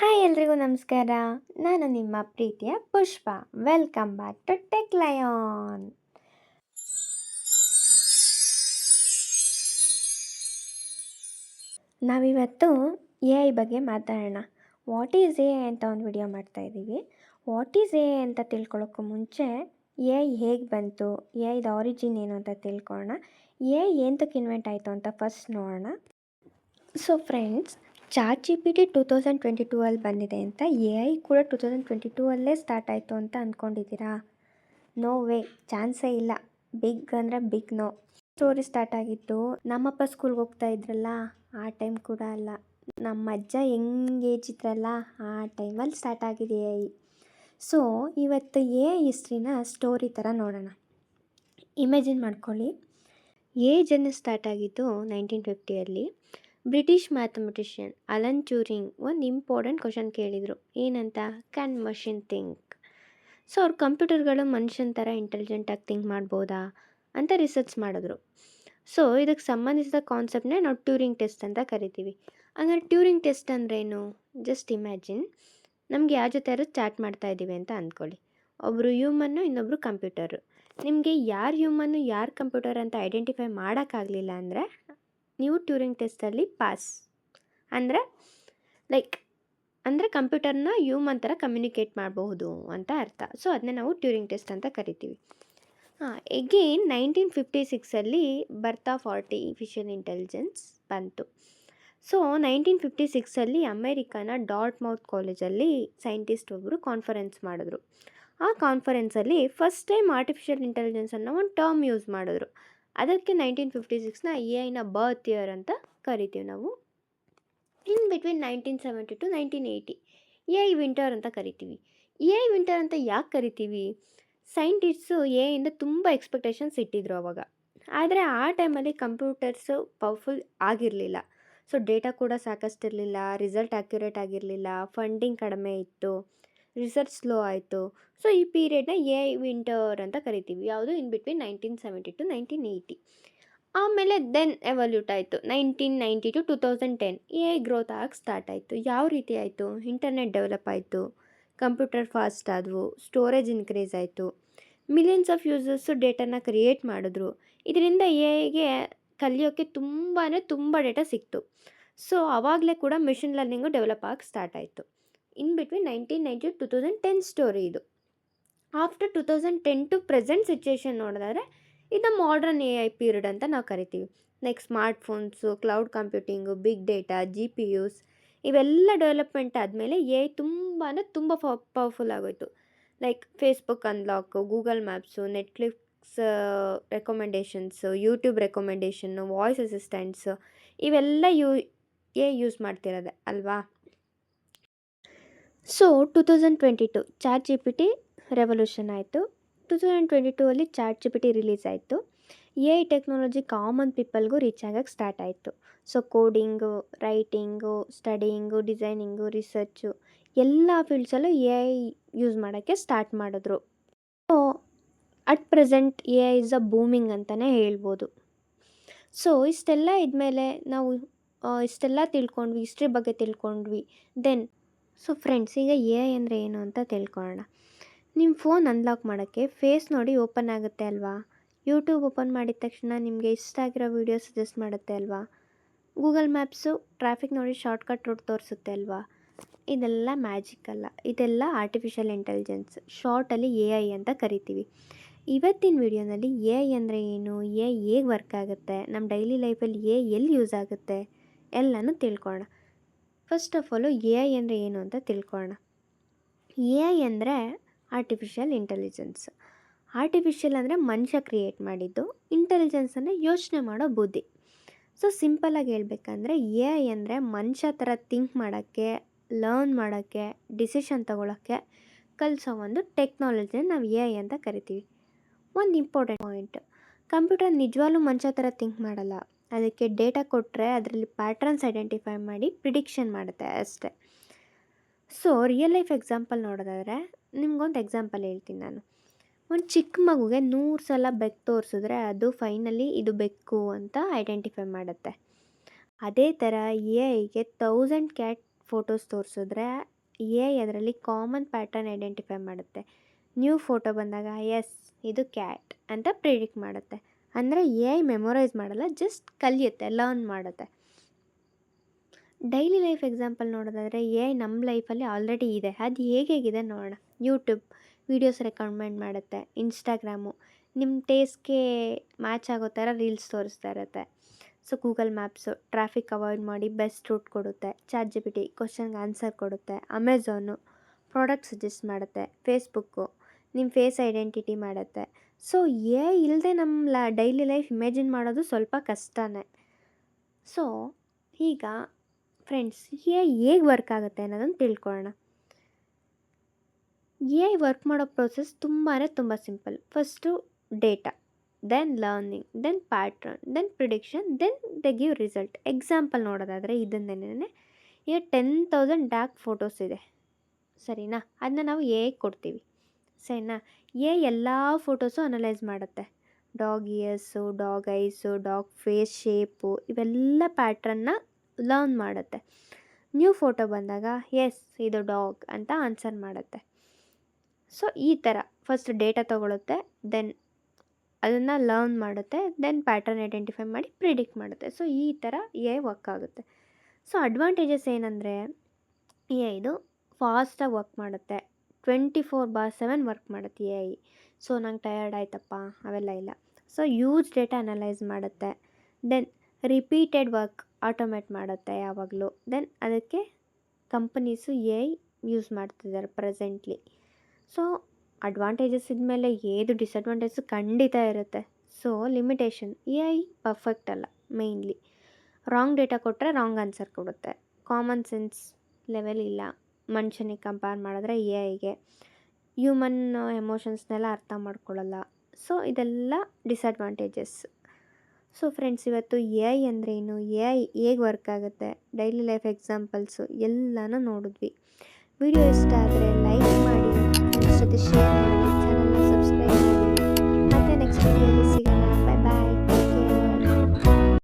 Hi ಎಲ್ರಿಗೂ ನಮಸ್ಕಾರ. ನಾನು ನಿಮ್ಮ ಪ್ರೀತಿಯ Pushpa. Welcome back to Tech Lion. ನಾವಿವತ್ತು ಎ ಐ ಬಗ್ಗೆ ಮಾತಾಡೋಣ. ವಾಟ್ ಈಸ್ ಎ ಐ ಅಂತ ಒಂದು ವಿಡಿಯೋ ಮಾಡ್ತಾಯಿದ್ದೀವಿ. ವಾಟ್ ಈಸ್ ಎ ಐ ಅಂತ ತಿಳ್ಕೊಳ್ಳೋಕ್ಕೂ ಮುಂಚೆ ಎ ಐ ಹೇಗೆ ಬಂತು, ಎ ಐದು ಆರಿಜಿನ್ ಏನು ಅಂತ ತಿಳ್ಕೊಳ್ಳೋಣ. ಎ ಐ ಎಂತಕ್ಕೆ ಇನ್ವೆಂಟ್ ಆಯಿತು ಅಂತ ಫಸ್ಟ್ ನೋಡೋಣ. So friends, chat G P T 2022 ಅಲ್ಲಿ ಬಂದಿದೆ ಅಂತ ಎ ಐ ಕೂಡ 2022 ಅಲ್ಲೇ ಸ್ಟಾರ್ಟ್ ಆಯಿತು ಅಂತ ಅಂದ್ಕೊಂಡಿದ್ದೀರಾ? ನೋ ವೇ, ಚಾನ್ಸೇ ಇಲ್ಲ. ಬಿಗ್ ಅಂದರೆ ಬಿಗ್ ನೋ. ಸ್ಟೋರಿ ಸ್ಟಾರ್ಟ್ ಆಗಿತ್ತು ನಮ್ಮಪ್ಪ ಸ್ಕೂಲ್ಗೆ ಹೋಗ್ತಾ ಇದ್ರಲ್ಲ ಆ ಟೈಮ್ ಕೂಡ ಅಲ್ಲ, ನಮ್ಮ ಅಜ್ಜ ಹೆಂಗೆ ಏಜ್ ಇದ್ರಲ್ಲ ಆ ಟೈಮಲ್ಲಿ ಸ್ಟಾರ್ಟ್ ಆಗಿದೆ ಎ ಐ. ಸೊ ಇವತ್ತು ಎ ಐ ಹಿಸ್ಟ್ರಿನ ಸ್ಟೋರಿ ಥರ ನೋಡೋಣ. ಇಮ್ಯಾಜಿನ್ ಮಾಡ್ಕೊಳ್ಳಿ, ಎ ಐ ಜರ್ನಿ ಸ್ಟಾರ್ಟ್ ಆಗಿದ್ದು 1950ಅಲ್ಲಿ. ಬ್ರಿಟಿಷ್ ಮ್ಯಾಥಮೆಟಿಷಿಯನ್ ಅಲನ್ ಟ್ಯೂರಿಂಗ್ ಒಂದು ಇಂಪಾರ್ಟೆಂಟ್ ಕ್ವಶನ್ ಕೇಳಿದರು. ಏನಂತ? Can machine think? ಸೊ ಅವ್ರ ಕಂಪ್ಯೂಟರ್ಗಳು ಮನುಷ್ಯನ ಥರ ಇಂಟೆಲಿಜೆಂಟಾಗಿ ಥಿಂಕ್ ಮಾಡ್ಬೋದಾ ಅಂತ ರಿಸರ್ಚ್ ಮಾಡಿದ್ರು. ಸೊ ಇದಕ್ಕೆ ಸಂಬಂಧಿಸಿದ ಕಾನ್ಸೆಪ್ಟನ್ನೇ ನಾವು ಟ್ಯೂರಿಂಗ್ ಟೆಸ್ಟ್ ಅಂತ ಕರಿತೀವಿ. ಹಂಗಾರೆ ಟ್ಯೂರಿಂಗ್ ಟೆಸ್ಟ್ ಅಂದ್ರೇನು? ಜಸ್ಟ್ ಇಮ್ಯಾಜಿನ್, ನಮಗೆ ಯಾರ ಜೊತೆ ಯಾರು ಚಾಟ್ ಮಾಡ್ತಾ ಇದ್ದೀವಿ ಅಂತ ಅಂದ್ಕೊಳ್ಳಿ. ಒಬ್ಬರು ಹ್ಯೂಮನ್ನು, ಇನ್ನೊಬ್ಬರು ಕಂಪ್ಯೂಟರು. ನಿಮಗೆ ಯಾರು ಹ್ಯೂಮನ್ನು ಯಾರು ಕಂಪ್ಯೂಟರ್ ಅಂತ ಐಡೆಂಟಿಫೈ ಮಾಡೋಕ್ಕಾಗಲಿಲ್ಲ ಅಂದರೆ ನೀವು ಟ್ಯೂರಿಂಗ್ ಟೆಸ್ಟಲ್ಲಿ ಪಾಸ್. ಅಂದರೆ ಕಂಪ್ಯೂಟರ್ನ ಹ್ಯೂಮನ್ ಥರ ಕಮ್ಯುನಿಕೇಟ್ ಮಾಡಬಹುದು ಅಂತ ಅರ್ಥ. ಸೊ ಅದನ್ನೇ ನಾವು ಟ್ಯೂರಿಂಗ್ ಟೆಸ್ಟ್ ಅಂತ ಕರಿತೀವಿ. ಎಗೇನ್ 1956ಅಲ್ಲಿ ಬರ್ತ್ ಆಫ್ ಆರ್ಟಿಫಿಷಿಯಲ್ ಇಂಟೆಲಿಜೆನ್ಸ್ ಬಂತು. ಸೊ 1956ಅಲ್ಲಿ ಅಮೇರಿಕಾನ ಡಾರ್ಟ್ಮೌತ್ ಕಾಲೇಜಲ್ಲಿ ಸೈಂಟಿಸ್ಟ್ ಒಬ್ಬರು ಕಾನ್ಫರೆನ್ಸ್ ಮಾಡಿದ್ರು. ಆ ಕಾನ್ಫರೆನ್ಸಲ್ಲಿ ಫಸ್ಟ್ ಟೈಮ್ ಆರ್ಟಿಫಿಷಿಯಲ್ ಇಂಟೆಲಿಜೆನ್ಸ್ ಅನ್ನೋ ಒಂದು ಟರ್ಮ್ ಯೂಸ್ ಮಾಡಿದ್ರು. ಅದಕ್ಕೆ 1956ನ ಎ ಐನ ಬರ್ತ್ ಇಯರ್ ಅಂತ ಕರಿತೀವಿ ನಾವು. In between 1970 to 1980 A I winter ಅಂತ ಕರಿತೀವಿ. ಎ ಐ ವಿಂಟರ್ ಅಂತ ಯಾಕೆ ಕರಿತೀವಿ? ಸೈಂಟಿಸ್ಟು ಎ ಐಯಿಂದ ತುಂಬ ಎಕ್ಸ್ಪೆಕ್ಟೇಷನ್ಸ್ ಇಟ್ಟಿದ್ರು ಅವಾಗ. ಆದರೆ ಆ ಟೈಮಲ್ಲಿ ಕಂಪ್ಯೂಟರ್ಸು ಪವರ್ಫುಲ್ ಆಗಿರಲಿಲ್ಲ. ಸೊ ಡೇಟಾ ಕೂಡ ಸಾಕಷ್ಟು ಇರಲಿಲ್ಲ, ರಿಸಲ್ಟ್ ಅಕ್ಯುರೇಟ್ ಆಗಿರಲಿಲ್ಲ, ಫಂಡಿಂಗ್ ಕಡಿಮೆ ಇತ್ತು, ರಿಸರ್ಚ್ ಸ್ಲೋ ಆಯಿತು. ಸೊ ಈ ಪೀರಿಯಡ್ನ ಎ ಐ ವಿಂಟರ್ ಅಂತ ಕರಿತೀವಿ. ಯಾವುದು? In between 1970 to 1980. ಆಮೇಲೆ ದೆನ್ ಎವಲ್ಯೂಟ್ ಆಯಿತು. 1990 to 2010 ಎ ಐ ಗ್ರೋತ್ ಆಗಕ್ಕೆ ಸ್ಟಾರ್ಟ್ ಆಯಿತು. ಯಾವ ರೀತಿ ಆಯಿತು? ಇಂಟರ್ನೆಟ್ ಡೆವಲಪ್ ಆಯಿತು, ಕಂಪ್ಯೂಟರ್ ಫಾಸ್ಟ್ ಆದವು, ಸ್ಟೋರೇಜ್ ಇನ್ಕ್ರೀಸ್ ಆಯಿತು, ಮಿಲಿಯನ್ಸ್ ಆಫ್ ಯೂಸರ್ಸು ಡೇಟಾನ ಕ್ರಿಯೇಟ್ ಮಾಡಿದ್ರು. ಇದರಿಂದ ಎ ಐಗೆ ಕಲಿಯೋಕ್ಕೆ ತುಂಬ ಡೇಟಾ ಸಿಕ್ತು. ಸೊ ಆವಾಗಲೇ ಕೂಡ ಮೆಷಿನ್ ಲರ್ನಿಂಗು ಡೆವಲಪ್ ಆಗಕ್ಕೆ ಸ್ಟಾರ್ಟ್ ಆಯಿತು. ಇನ್ ಬಿಟ್ವೀನ್ 1990 to 2010 ಸ್ಟೋರಿ ಇದು. ಆಫ್ಟರ್ 2010 ಟು ಪ್ರೆಸೆಂಟ್ ಸಿಚುಯೇಷನ್ ನೋಡಿದ್ರೆ ಇದು ಮಾಡರ್ನ್ ಎ ಐ ಪೀರಿಯಡ್ ಅಂತ ನಾವು ಕರಿತೀವಿ. Next smartphones, cloud computing, big data, G P Us ಇವೆಲ್ಲ ಡೆವಲಪ್ಮೆಂಟ್ ಆದಮೇಲೆ ಎ ಐ ತುಂಬ ಪವರ್ಫುಲ್ ಆಗೋಯಿತು. Like Facebook unlock, Google maps, Netflix recommendations, YouTube recommendation, voice assistants ಇವೆಲ್ಲ ಎ ಐ ಯೂಸ್ ಮಾಡ್ತಿರೋದೆ ಅಲ್ವಾ? So 2022 chat G P T revolution ಆಯಿತು. 2022 ಅಲ್ಲಿ chat G P T release ಆಯಿತು. ಎ ಐ ಟೆಕ್ನಾಲಜಿ ಕಾಮನ್ ಪೀಪಲ್ಗೂ reach ಆಗಕ್ಕೆ start ಆಯಿತು. So coding, writing, studying, designing, research ಎಲ್ಲ ಫೀಲ್ಡ್ಸಲ್ಲೂ ಎ ಐ ಯೂಸ್ ಮಾಡೋಕ್ಕೆ ಸ್ಟಾರ್ಟ್ ಮಾಡಿದ್ರು. So at present A I is a booming ಅಂತಲೇ ಹೇಳ್ಬೋದು. ಸೊ ಇಷ್ಟೆಲ್ಲ ಇದ್ಮೇಲೆ ನಾವು ಇಷ್ಟೆಲ್ಲ ತಿಳ್ಕೊಂಡ್ವಿ, ಹಿಸ್ಟ್ರಿ ಬಗ್ಗೆ ತಿಳ್ಕೊಂಡ್ವಿ. ಸೊ ಫ್ರೆಂಡ್ಸ್, ಈಗ ಎ ಐ ಅಂದರೆ ಏನು ಅಂತ ತಿಳ್ಕೊಳ್ಳೋಣ. ನಿಮ್ಮ ಫೋನ್ ಅನ್ಲಾಕ್ ಮಾಡೋಕ್ಕೆ ಫೇಸ್ ನೋಡಿ ಓಪನ್ ಆಗುತ್ತೆ ಅಲ್ವಾ? ಯೂಟ್ಯೂಬ್ ಓಪನ್ ಮಾಡಿದ ತಕ್ಷಣ ನಿಮಗೆ ಇಷ್ಟ ಆಗಿರೋ ವೀಡಿಯೋ ಸಜೆಸ್ಟ್ ಮಾಡುತ್ತೆ ಅಲ್ವಾ? ಗೂಗಲ್ ಮ್ಯಾಪ್ಸು ಟ್ರಾಫಿಕ್ ನೋಡಿ ಶಾರ್ಟ್ಕಟ್ ರೂಟ್ ತೋರಿಸುತ್ತೆ ಅಲ್ವಾ? ಇದೆಲ್ಲ ಮ್ಯಾಜಿಕ್ ಅಲ್ಲ, ಇದೆಲ್ಲ ಆರ್ಟಿಫಿಷಿಯಲ್ ಇಂಟೆಲಿಜೆನ್ಸ್, ಶಾರ್ಟಲ್ಲಿ ಎ ಐ ಅಂತ ಕರಿತೀವಿ. ಇವತ್ತಿನ ವಿಡಿಯೋನಲ್ಲಿ ಎ ಐ ಅಂದರೆ ಏನು, ಎ ಐ ಹೇಗೆ ವರ್ಕ್ ಆಗುತ್ತೆ, ನಮ್ಮ ಡೈಲಿ ಲೈಫಲ್ಲಿ ಎ ಐ ಎಲ್ಲಿ ಯೂಸ್ ಆಗುತ್ತೆ ಎಲ್ಲನೂ ತಿಳ್ಕೊಳ್ಳೋಣ. First of all A I ಅಂದರೆ ಏನು ಅಂತ ತಿಳ್ಕೊಳ್ಳೋಣ. ಎ ಐ ಅಂದರೆ ಆರ್ಟಿಫಿಷಿಯಲ್ ಇಂಟೆಲಿಜೆನ್ಸ್. ಆರ್ಟಿಫಿಷಿಯಲ್ ಅಂದರೆ ಮನುಷ್ಯ ಕ್ರಿಯೇಟ್ ಮಾಡಿದ್ದು, ಇಂಟೆಲಿಜೆನ್ಸ್ ಅಂದರೆ ಯೋಚನೆ ಮಾಡೋ ಬುದ್ಧಿ. ಸೊ ಸಿಂಪಲಾಗಿ ಹೇಳ್ಬೇಕಂದ್ರೆ ಎ ಐ ಅಂದರೆ ಮನುಷ್ಯ ಥರ ಥಿಂಕ್ ಮಾಡೋಕ್ಕೆ, ಲರ್ನ್ ಮಾಡೋಕ್ಕೆ, ಡಿಸಿಷನ್ ತೊಗೊಳಕ್ಕೆ ಕಲಿಸೋ ಒಂದು ಟೆಕ್ನಾಲಜಿನ ನಾವು ಎ ಐ ಅಂತ ಕರಿತೀವಿ. ಒಂದು ಇಂಪಾರ್ಟೆಂಟ್ ಪಾಯಿಂಟ್, ಕಂಪ್ಯೂಟರ್ ನಿಜವಾಗ್ಲೂ ಮನುಷ್ಯ ಥರ ಥಿಂಕ್ ಮಾಡಲ್ಲ. ಅದಕ್ಕೆ ಡೇಟಾ ಕೊಟ್ಟರೆ ಅದರಲ್ಲಿ ಪ್ಯಾಟ್ರನ್ಸ್ ಐಡೆಂಟಿಫೈ ಮಾಡಿ ಪ್ರಿಡಿಕ್ಷನ್ ಮಾಡುತ್ತೆ ಅಷ್ಟೇ. ಸೊ ರಿಯಲ್ ಲೈಫ್ ಎಕ್ಸಾಂಪಲ್ ನೋಡೋದಾದರೆ ನಿಮ್ಗೊಂದು ಎಕ್ಸಾಂಪಲ್ ಹೇಳ್ತೀನಿ ನಾನು. ಒಂದು ಚಿಕ್ಕ ಮಗುಗೆ 100 ಸಲ ಬೆಕ್ಕು ತೋರಿಸಿದ್ರೆ ಅದು ಫೈನಲಿ ಇದು ಬೆಕ್ಕು ಅಂತ ಐಡೆಂಟಿಫೈ ಮಾಡುತ್ತೆ. ಅದೇ ಥರ ಎ ಐಗೆ 1000 ಕ್ಯಾಟ್ ಫೋಟೋಸ್ ತೋರಿಸಿದ್ರೆ ಎ ಐ ಅದರಲ್ಲಿ ಕಾಮನ್ ಪ್ಯಾಟರ್ನ್ ಐಡೆಂಟಿಫೈ ಮಾಡುತ್ತೆ. ನ್ಯೂ ಫೋಟೋ ಬಂದಾಗ ಎಸ್ ಇದು ಕ್ಯಾಟ್ ಅಂತ ಪ್ರಿಡಿಕ್ಟ್ ಮಾಡುತ್ತೆ. ಅಂದರೆ ಎ ಐ ಮೆಮೊರೈಸ್ ಮಾಡಲ್ಲ, ಜಸ್ಟ್ ಕಲಿಯುತ್ತೆ, ಲರ್ನ್ ಮಾಡುತ್ತೆ. ಡೈಲಿ ಲೈಫ್ ಎಕ್ಸಾಂಪಲ್ ನೋಡೋದಾದರೆ ಎ ಐ ನಮ್ಮ ಲೈಫಲ್ಲಿ ಆಲ್ರೆಡಿ ಇದೆ. ಅದು ಹೇಗಿದೆ ನೋಡೋಣ. ಯೂಟ್ಯೂಬ್ ವೀಡಿಯೋಸ್ ರೆಕಮೆಂಡ್ ಮಾಡುತ್ತೆ. ಇನ್ಸ್ಟಾಗ್ರಾಮು ನಿಮ್ಮ ಟೇಸ್ಟ್ಗೆ ಮ್ಯಾಚ್ ಆಗೋ ಥರ ರೀಲ್ಸ್ ತೋರಿಸ್ತಾ ಇರುತ್ತೆ. So Google maps traffic avoid ಮಾಡಿ ಬೆಸ್ಟ್ ರೂಟ್ ಕೊಡುತ್ತೆ. ಚಾಟ್ ಜಿ ಪಿ ಟಿ ಕ್ವಶನ್ಗೆ ಆನ್ಸರ್ ಕೊಡುತ್ತೆ. ಅಮೆಝಾನು ಪ್ರಾಡಕ್ಟ್ ಸಜೆಸ್ಟ್ ಮಾಡುತ್ತೆ. ಫೇಸ್ಬುಕ್ಕು ನಿಮ್ಮ ಫೇಸ್ ಐಡೆಂಟಿಟಿ ಮಾಡುತ್ತೆ. ಸೊ ಎ ಐ ಇಲ್ಲದೆ ನಮ್ಮ ಡೈಲಿ ಲೈಫ್ ಇಮ್ಯಾಜಿನ್ ಮಾಡೋದು ಸ್ವಲ್ಪ ಕಷ್ಟನೇ. ಸೊ ಈಗ ಫ್ರೆಂಡ್ಸ್, ಎ ಐ ಹೇಗೆ ವರ್ಕ್ ಆಗುತ್ತೆ ಅನ್ನೋದನ್ನು ತಿಳ್ಕೊಳ್ಳೋಣ. ಎ ಐ ವರ್ಕ್ ಮಾಡೋ ಪ್ರೋಸೆಸ್ ತುಂಬ simple. First data, then learning, then pattern, then prediction, then they give result. Example ನೋಡೋದಾದರೆ ಇದನ್ನೇನೆ, ಈಗ 10,000 ಡಾರ್ಕ್ ಫೋಟೋಸ್ ಇದೆ, ಸರಿನಾ? ಅದನ್ನ ನಾವು ಎ ಐ ಕೊಡ್ತೀವಿ, ಸರಿನಾ? ಎ ಐ ಎಲ್ಲ ಫೋಟೋಸು ಅನಲೈಸ್ ಮಾಡುತ್ತೆ. Dog ears, dog eyes, dog face shape ಇವೆಲ್ಲ ಪ್ಯಾಟ್ರನ್ನ ಲರ್ನ್ ಮಾಡುತ್ತೆ. ನ್ಯೂ ಫೋಟೋ ಬಂದಾಗ ಎಸ್ ಇದು ಡಾಗ್ ಅಂತ ಆನ್ಸರ್ ಮಾಡುತ್ತೆ. ಸೊ ಈ ಥರ ಫಸ್ಟ್ ಡೇಟಾ ತೊಗೊಳುತ್ತೆ, ದೆನ್ ಅದನ್ನು ಲರ್ನ್ ಮಾಡುತ್ತೆ, ದೆನ್ ಪ್ಯಾಟರ್ನ್ ಐಡೆಂಟಿಫೈ ಮಾಡಿ ಪ್ರಿಡಿಕ್ಟ್ ಮಾಡುತ್ತೆ. ಸೊ ಈ ಥರ ಎ ಐ ವರ್ಕ್ ಆಗುತ್ತೆ. ಸೊ ಅಡ್ವಾಂಟೇಜಸ್ ಏನಂದರೆ ಎ ಐದು ಫಾಸ್ಟಾಗಿ ವರ್ಕ್ ಮಾಡುತ್ತೆ. 24/7 ವರ್ಕ್ ಮಾಡುತ್ತೆ ಎ ಐ. ಸೊ ನಂಗೆ ಟಯರ್ಡ್ ಆಯ್ತಪ್ಪ ಅವೆಲ್ಲ ಇಲ್ಲ. ಸೊ ಯೂಸ್ ಡೇಟಾ ಅನಲೈಸ್ ಮಾಡುತ್ತೆ. ದೆನ್ ರಿಪೀಟೆಡ್ ವರ್ಕ್ ಆಟೋಮೇಟ್ ಮಾಡುತ್ತೆ ಯಾವಾಗಲೂ. ದೆನ್ ಅದಕ್ಕೆ ಕಂಪನೀಸು ಎ ಐ ಯೂಸ್ ಮಾಡ್ತಿದ್ದಾರೆ ಪ್ರೆಸೆಂಟ್ಲಿ. ಸೊ ಅಡ್ವಾಂಟೇಜಸ್ ಇದ್ಮೇಲೆ ಏದು ಡಿಸಡ್ವಾಂಟೇಜಸ್ ಖಂಡಿತ ಇರುತ್ತೆ. So limitation, A I perfect ಅಲ್ಲ. ಮೇಯ್ನ್ಲಿ ರಾಂಗ್ ಡೇಟಾ ಕೊಟ್ಟರೆ ರಾಂಗ್ ಆನ್ಸರ್ ಕೊಡುತ್ತೆ. ಕಾಮನ್ ಸೆನ್ಸ್ ಲೆವೆಲ್ ಇಲ್ಲ ಮನುಷ್ಯನಿಗೆ ಕಂಪೇರ್ ಮಾಡಿದ್ರೆ ಎ ಐಗೆ. ಹ್ಯೂಮನ್ ಎಮೋಷನ್ಸ್ನೆಲ್ಲ ಅರ್ಥ ಮಾಡ್ಕೊಳ್ಳಲ್ಲ. ಸೊ ಇದೆಲ್ಲ ಡಿಸಡ್ವಾಂಟೇಜಸ್. ಸೊ ಫ್ರೆಂಡ್ಸ್, ಇವತ್ತು ಎ ಐ ಅಂದರೆ ಏನು, ಎ ಐ ಹೇಗೆ ವರ್ಕ್ ಆಗುತ್ತೆ, ಡೈಲಿ ಲೈಫ್ ಎಕ್ಸಾಂಪಲ್ಸು ಎಲ್ಲನೂ ನೋಡಿದ್ವಿ. ವಿಡಿಯೋ ಇಷ್ಟ ಆದರೆ ಲೈಕ್ ಮಾಡಿ, ಫ್ರೆಂಡ್ಸ್ ಜೊತೆ ಶೇರ್ ಮಾಡಿ.